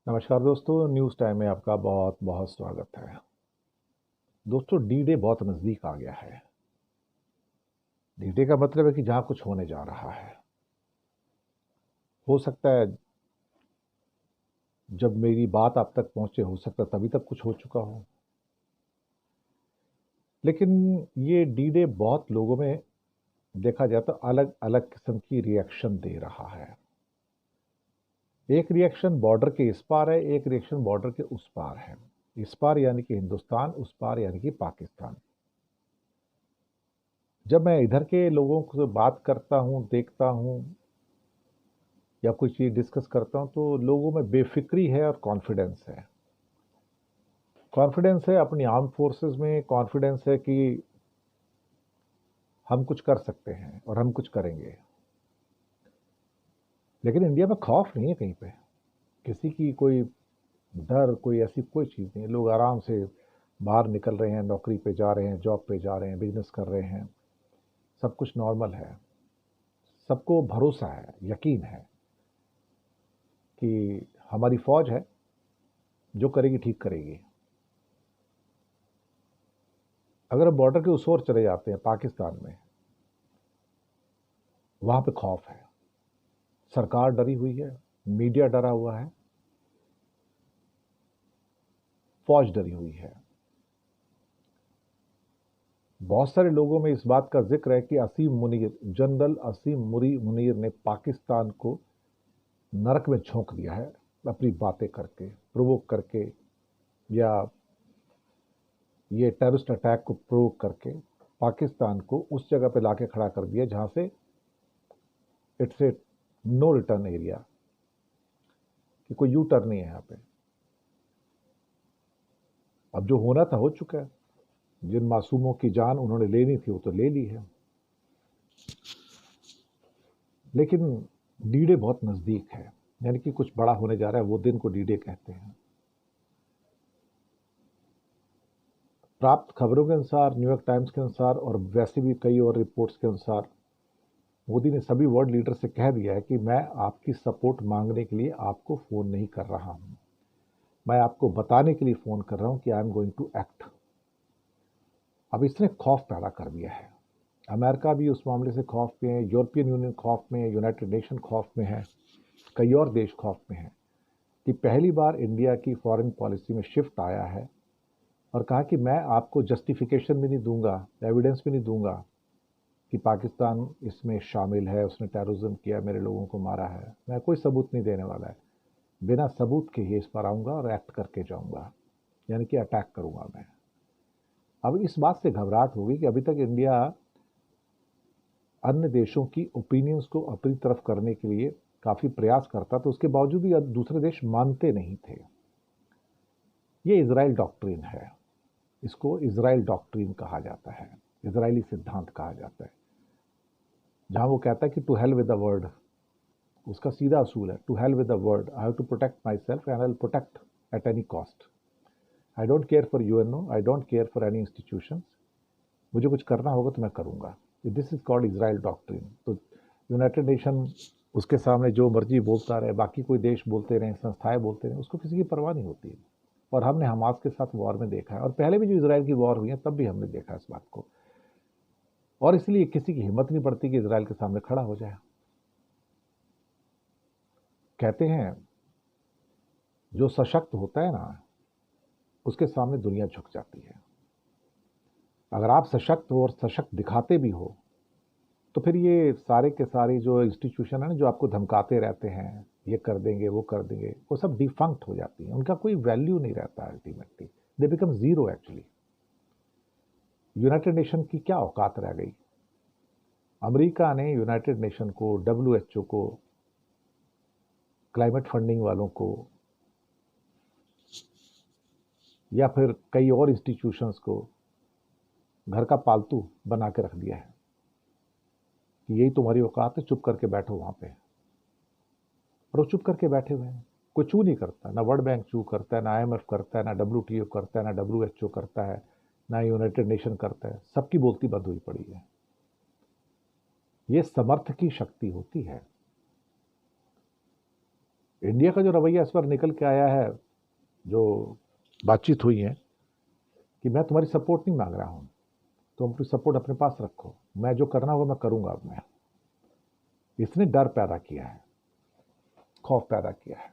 नमस्कार दोस्तों, news time में आपका बहुत बहुत स्वागत है। दोस्तों, डी डे बहुत नज़दीक आ गया है। डी डे का मतलब है कि जहाँ कुछ होने जा रहा है। हो सकता है जब मेरी बात आप तक पहुँचे, हो सकता है तभी तक कुछ हो चुका हो। लेकिन ये डी डे बहुत लोगों में देखा जाए तो अलग अलग किस्म की रिएक्शन दे रहा है। एक रिएक्शन बॉर्डर के इस पार है, एक रिएक्शन बॉर्डर के उस पार है। इस पार यानी कि हिंदुस्तान, उस पार यानी कि पाकिस्तान। जब मैं इधर के लोगों से बात करता हूँ, देखता हूँ या कोई चीज़ डिस्कस करता हूँ तो लोगों में बेफिक्री है और कॉन्फिडेंस है। कॉन्फिडेंस है अपनी आर्म फोर्सेस में, कॉन्फिडेंस है कि हम कुछ कर सकते हैं और हम कुछ करेंगे। लेकिन इंडिया में खौफ नहीं है कहीं पे, किसी की कोई डर, कोई ऐसी कोई चीज़ नहीं है। लोग आराम से बाहर निकल रहे हैं, नौकरी पे जा रहे हैं, जॉब पे जा रहे हैं, बिजनेस कर रहे हैं। सब कुछ नॉर्मल है। सबको भरोसा है, यकीन है कि हमारी फौज है, जो करेगी ठीक करेगी। अगर हम बॉर्डर के उस ओर चले जाते हैं पाकिस्तान में, वहां पे खौफ है। सरकार डरी हुई है, मीडिया डरा हुआ है, फौज डरी हुई है। बहुत सारे लोगों में इस बात का जिक्र है कि असीम मुनीर, जनरल असीम मुरी मुनीर ने पाकिस्तान को नरक में झोंक दिया है अपनी बातें करके, प्रोवोक करके, या ये टेररिस्ट अटैक को प्रोवोक करके पाकिस्तान को उस जगह पे लाके खड़ा कर दिया जहां से it's a no return area, कि कोई यू टर्न नहीं है यहाँ पे। अब जो होना था हो चुका है। जिन मासूमों की जान उन्होंने लेनी थी वो तो ले ली है। लेकिन डी डे बहुत नज़दीक है, यानी कि कुछ बड़ा होने जा रहा है। वो दिन को डी डे कहते हैं। प्राप्त खबरों के अनुसार, न्यूयॉर्क टाइम्स के अनुसार और वैसे भी कई और रिपोर्ट्स के अनुसार, मोदी ने सभी वर्ल्ड लीडर से कह दिया है कि मैं आपकी सपोर्ट मांगने के लिए आपको फ़ोन नहीं कर रहा हूं, मैं आपको बताने के लिए फ़ोन कर रहा हूं कि I am going to act. अब इसने खौफ पैदा कर दिया है। अमेरिका भी उस मामले से खौफ में है, यूरोपियन यूनियन खौफ में है, यूनाइटेड नेशन खौफ में है, कई और देश खौफ में है कि पहली बार इंडिया की फॉरेन पॉलिसी में शिफ्ट आया है और कहा कि मैं आपको जस्टिफिकेशन भी नहीं दूंगा, एविडेंस भी नहीं दूंगा कि पाकिस्तान इसमें शामिल है, उसने टेररिज्म किया, मेरे लोगों को मारा है। मैं कोई सबूत नहीं देने वाला है। बिना सबूत के ही इस पर आऊंगा और एक्ट करके जाऊंगा, यानी कि अटैक करूंगा मैं। अब इस बात से घबराहट होगी कि अभी तक इंडिया अन्य देशों की ओपिनियंस को अपनी तरफ करने के लिए काफ़ी प्रयास करता, तो उसके बावजूद भी दूसरे देश मानते नहीं थे। ये इजराइल डॉक्ट्रिन है। इसको इजराइल डॉक्ट्रिन कहा जाता है, इजरायली सिद्धांत कहा जाता है, जहां वो कहता है कि to hell with the word. उसका सीधा असूल है, to hell with the word, I have to protect myself and I will protect at any cost. I don't care for UNO, I don't care for any institution. मुझे कुछ करना होगा तो मैं करूंगा। This is called Israel doctrine. तो United Nation उसके सामने जो मर्जी बोलता रहे, बाकी कोई देश बोलते रहे, संस्थाएं बोलते रहे, उसको किसी की परवाह नहीं होती। और हमने हमास के साथ वॉर में देखा है, और पहले भी जो इसराइल की वॉर हुई है तब भी हमने देखा इस बात को। और इसलिए किसी की हिम्मत नहीं पड़ती कि इसराइल के सामने खड़ा हो जाए। कहते हैं जो सशक्त होता है ना, उसके सामने दुनिया झुक जाती है। अगर आप सशक्त हो और सशक्त दिखाते भी हो, तो फिर ये सारे के सारे जो इंस्टीट्यूशन है ना, जो आपको धमकाते रहते हैं, ये कर देंगे वो कर देंगे, वो सब डिफंक्ट हो जाती हैं। उनका कोई वैल्यू नहीं रहता ultimately. They become zero actually. United nation की क्या औकात रह गई? अमेरिका ने यूनाइटेड नेशन को, डब्ल्यूएचओ को, क्लाइमेट फंडिंग वालों को, या फिर कई और इंस्टीट्यूशंस को घर का पालतू बना के रख दिया है कि यही तुम्हारी औकात है, चुप करके बैठो वहां पे। और वो चुप करके बैठे हुए हैं। कोई चू नहीं करता, ना वर्ल्ड बैंक चू करता है, ना आईएमएफ करता है, ना डब्ल्यूटीओ करता है, ना डब्ल्यूएचओ करता है, ना यूनाइटेड नेशन करता है। सबकी बोलती बंद हुई पड़ी है। ये समर्थ की शक्ति होती है। इंडिया का जो रवैया इस पर निकल के आया है, जो बातचीत हुई है कि मैं तुम्हारी सपोर्ट नहीं मांग रहा हूँ, तुम अपनी सपोर्ट अपने पास रखो, मैं जो करना होगा मैं करूँगा। अब मैं, इसने डर पैदा किया है, खौफ पैदा किया है।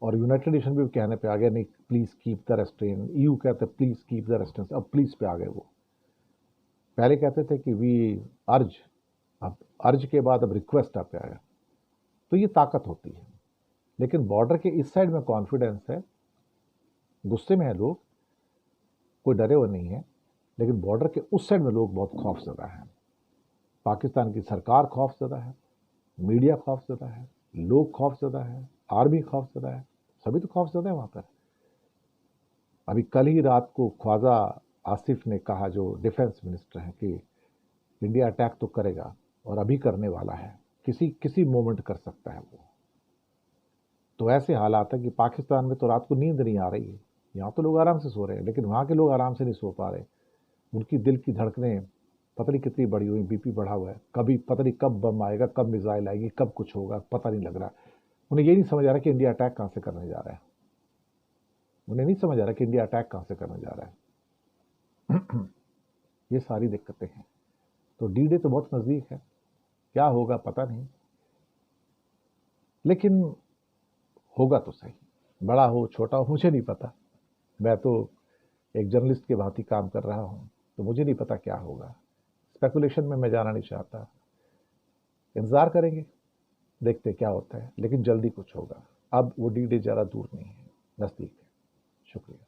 और यूनाइटेड नेशन भी कहने पे आ गया, नहीं please keep the restrain, EU कहते प्लीज़ कीप द रेस्ट्रेन, अब प्लीज़ पे आ गए वो। पहले कहते थे कि वी अर्ज, अब अर्ज के बाद अब रिक्वेस्ट आ पे आया। तो ये ताकत होती है। लेकिन बॉर्डर के इस साइड में कॉन्फिडेंस है, गुस्से में है लोग, कोई डरे हुए नहीं है, लेकिन बॉर्डर के उस साइड में लोग बहुत खौफजदा हैं। पाकिस्तान की सरकार खौफजदा है, मीडिया खौफजदा है, लोग खौफजदा है, आर्मी खौफजदा है, सभी तो खौफजदा है वहाँ पर। अभी कल ही रात को ख्वाजा आसिफ ने कहा, जो डिफेंस मिनिस्टर हैं, कि इंडिया अटैक तो करेगा और अभी करने वाला है, किसी किसी मोमेंट कर सकता है वो। तो ऐसे हालात है कि पाकिस्तान में तो रात को नींद नहीं आ रही है। यहाँ तो लोग आराम से सो रहे हैं, लेकिन वहाँ के लोग आराम से नहीं सो पा रहे। उनकी दिल की धड़कनें पता नहीं कितनी बढ़ी हुई, बीपी बढ़ा हुआ है। कभी पता नहीं कब बम आएगा, कब मिसाइल आएगी, कब कुछ होगा, पता नहीं लग रहा। उन्हें ये नहीं समझ आ रहा कि इंडिया अटैक कहाँ से करने जा रहा है। उन्हें नहीं समझ आ रहा कि इंडिया अटैक कहाँ से करने जा रहा है। ये सारी दिक्कतें हैं। तो D-Day तो बहुत नज़दीक है, क्या होगा पता नहीं, लेकिन होगा तो सही। बड़ा हो छोटा हो मुझे नहीं पता, मैं तो एक जर्नलिस्ट के भांति काम कर रहा हूँ, तो मुझे नहीं पता क्या होगा। स्पेकुलेशन में मैं जाना नहीं चाहता, इंतज़ार करेंगे, देखते क्या होता है, लेकिन जल्दी कुछ होगा। अब वो D-Day ज़्यादा दूर नहीं है, नज़दीक है। शुक्रिया।